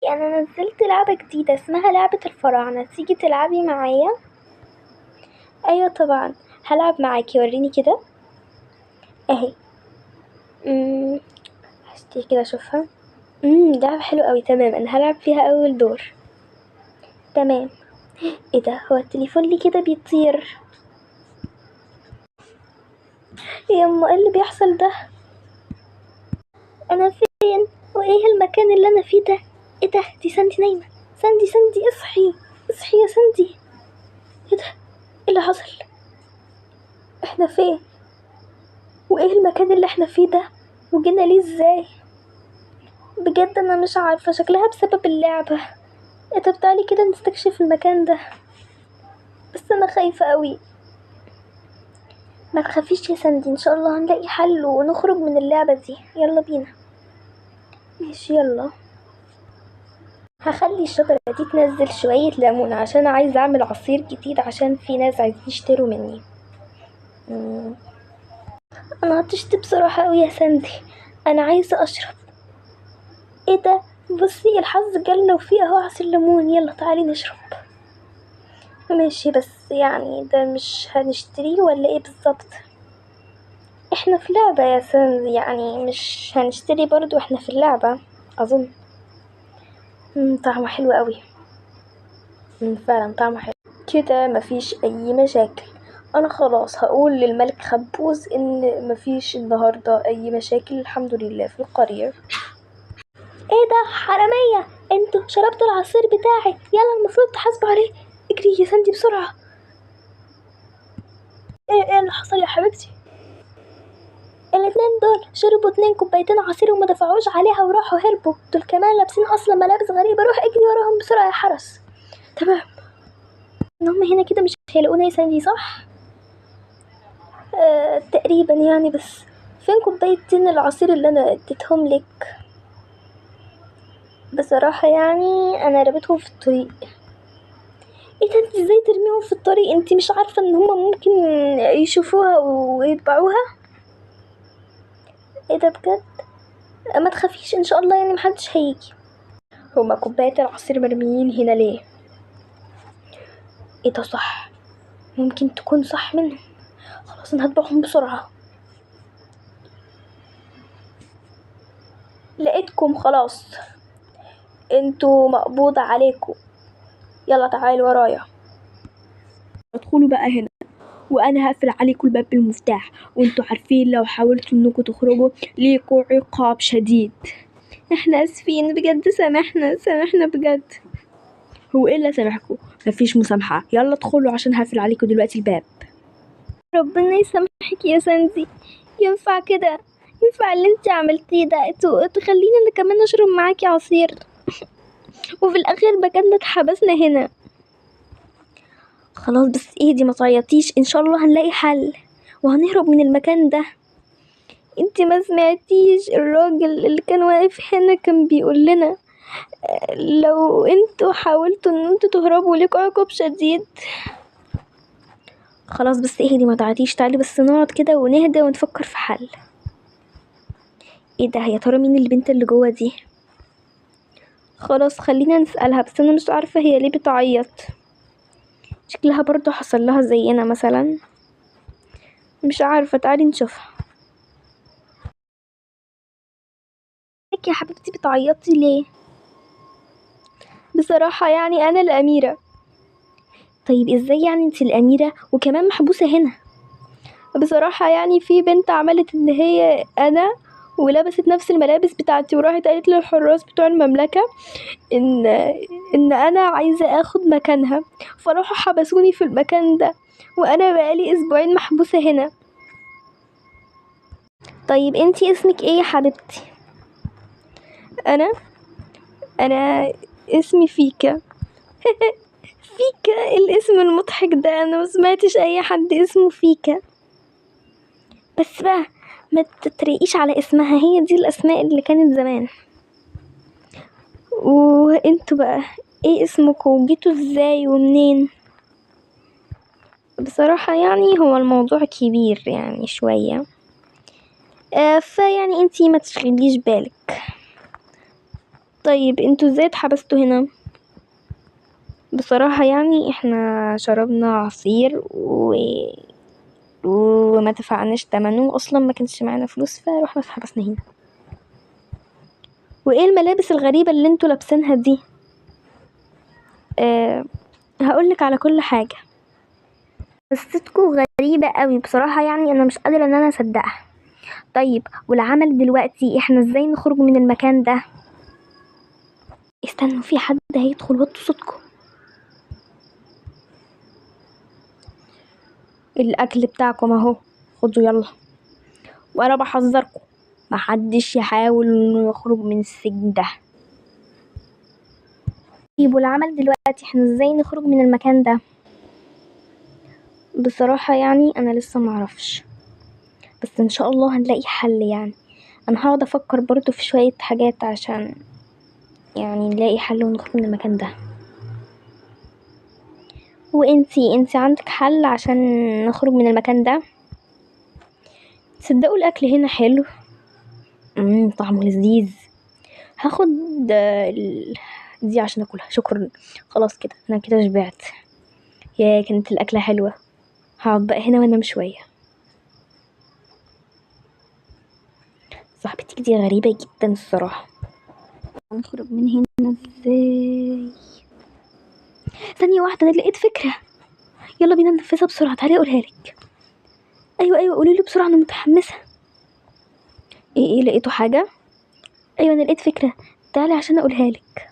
أنا نزلت لعبة جديدة اسمها لعبة الفراعنة، تيجي تلعبي معايا؟ أيوة طبعا، هلعب معاكي، وريني كده اهي. هشتري كده اشوفها. لعبة حلوة اوي. تمام، انا هلعب فيها اول دور. تمام. ايه ده؟ هو التليفون ليه كده بيطير؟ يما ايه اللي بيحصل ده؟ انا فين؟ وايه المكان اللي انا فيه ده؟ ايه ده؟ دي ساندي نايمة. ساندي اصحي، اصحي يا ساندي. ايه ده؟ ايه اللي حصل؟ احنا فين؟ وايه المكان اللي احنا فيه ده؟ وجينا ليه ازاي؟ بجد انا مش عارفة، شكلها بسبب اللعبة. طب تعالي كده نستكشف المكان ده، بس انا خايفة قوي. ما تخافيش يا ساندي، ان شاء الله هنلاقي حل ونخرج من اللعبة دي. يلا بينا. ماشي يلا. هخلي الشجرة دي تنزل شوية ليمون عشان عايزة اعمل عصير جديد، عشان في ناس عايزين يشتروا مني. انا عطشت بصراحة قوي يا ساندي، انا عايزة اشرب. ايه ده؟ بصي الحظ جالنا وفيه اهو عصير ليمون، يلا تعالي نشرب. ماشي، بس يعني ده مش هنشتريه ولا ايه بالظبط؟ احنا في لعبة يا ساندي، يعني مش هنشتري برضو، احنا في اللعبة اظن. طعمه حلو قوي. فعلا طعمه حلو. كده مفيش اي مشاكل. انا خلاص هقول للملك خبوز ان مفيش النهاردة اي مشاكل، الحمد لله، في القرية. ايه ده؟ حرامية! انتوا شربتوا العصير بتاعي، يلا المفروض تحاسبوا عليه. اجري يا ساندي بسرعة. ايه اللي حصل يا حبيبتي؟ الاتنين دول شربوا 2 كوبايتين عصير وما دفعوش عليها وراحوا هربوا، دول كمان لابسين اصلا ملابس غريبة، روح اجري وراهم بسرعة يا حرس. تمام. ان هم هنا كده مش هيلاقونا يا ساندي، صح؟ تقريبا يعني، بس فين كوبايتين العصير اللي انا اديتهم لك؟ بصراحة يعني انا رميتهم في الطريق. ايه ده؟ انت ازاي ترميهم في الطريق؟ انت مش عارفة ان هما ممكن يشوفوها ويتبعوها؟ ايه ده بجد؟ ما تخافيش ان شاء الله، يعني محدش هيجي. هما كوبايات العصير مرميين هنا ليه؟ ايه ده؟ صح، ممكن تكون صح منهم. خلاص انا هتبعهم بسرعة. لقيتكم خلاص، انتوا مقبوض عليكم، يلا تعالوا ورايا. ادخلوا بقى هنا، وانا هقفل عليكم الباب بالمفتاح، وانتوا عارفين لو حاولتوا انكم تخرجوا ليكوا عقاب شديد. احنا اسفين بجد، سامحنا بجد. هو ايه اللي سامحكم؟ مفيش مسامحة، يلا ادخلوا عشان هقفل عليكم دلوقتي الباب. ربنا يسامحك يا ساندي، ينفع كده؟ ينفع اللي انت عملتيه ده؟ تخلينا انا كمان اشرب معاكي عصير وفي الاخير بجد اتحبسنا هنا. خلاص بس ايدي، ما تعيطيش، ان شاء الله هنلاقي حل وهنهرب من المكان ده. انت ما سمعتيش الراجل اللي كان واقف هنا كان بيقول لنا لو انتوا حاولتوا ان انتوا تهربوا ليكوا عقاب شديد؟ خلاص بس اهدي، ما تعيطيش، تعالي بس نقعد كده ونهدى ونفكر في حل. ايه ده؟ يا ترى مين البنت اللي جوه دي؟ خلاص خلينا نسألها، بس انا مش عارفة هي ليه بتعيط، شكلها برضو حصل لها زينا مثلا، مش عارفة، تعالي نشوفها. لك يا حبيبتي بتعيطي ليه؟ بصراحة يعني انا الاميرة. طيب ازاي يعني انت الاميرة وكمان محبوسة هنا؟ بصراحة يعني في بنت عملت ان هي انا، ولبست نفس الملابس بتاعتي وراحت قالت للحراس بتوع المملكة ان انا عايزة اخد مكانها، فراحوا حبسوني في المكان ده، وانا بقالي اسبوعين محبوسة هنا. طيب انتي اسمك ايه يا حبيبتي؟ انا اسمي فيكا. فيكا؟ الاسم المضحك ده انا مسمعتش اي حد اسمه فيكا. بس بقى ما تتريقيش على اسمها، هي دي الاسماء اللي كانت زمان. وانتوا بقى ايه اسمكم وجيتوا ازاي ومنين؟ بصراحة يعني هو الموضوع كبير يعني شوية، فيعني انتي ما تشغليش بالك. طيب انتوا ازاي اتحبستوا هنا؟ بصراحة يعني احنا شربنا عصير وما دفعناش تمنه، اصلا ما كانش معانا فلوس فروحنا اتحبسنا هنا. وايه الملابس الغريبة اللي انتوا لابسينها دي؟ هقولك على كل حاجة. قصتكوا غريبة قوي بصراحة، يعني انا مش قادرة ان انا اصدقها. طيب والعمل دلوقتي احنا ازاي نخرج من المكان ده؟ استنوا، في حد هيدخل، وطوا صوتكم. الاكل بتاعكم اهو، خدوا يلا. وانا بحذركم، محدش يحاول انه يخرج من السجن ده. طيب والعمل دلوقتي احنا ازاي نخرج من المكان ده؟ بصراحة يعني انا لسه معرفش، بس ان شاء الله هنلاقي حل. يعني انا هقعد افكر برضو في شوية حاجات عشان يعني نلاقي حل ونخرج من المكان ده. وانتي عندك حل عشان نخرج من المكان ده؟ تصدقوا الاكل هنا حلو، طعمه لذيذ. هاخد دي عشان اكلها، شكرا. خلاص كده انا كده شبعت. يا كانت الاكله حلوه. هقعد بقى هنا وانام شويه. صاحبتك دي غريبه جدا الصراحه. هنخرج من هنا ازاي؟ ثانيه واحده، انا لقيت فكره. يلا بينا ننفذها بسرعه، تعالي اقولها لك. ايوه قولي لي بسرعه، انا متحمسه. ايه لقيتوا حاجه؟ ايوه انا لقيت فكره، تعالي عشان اقولها لك.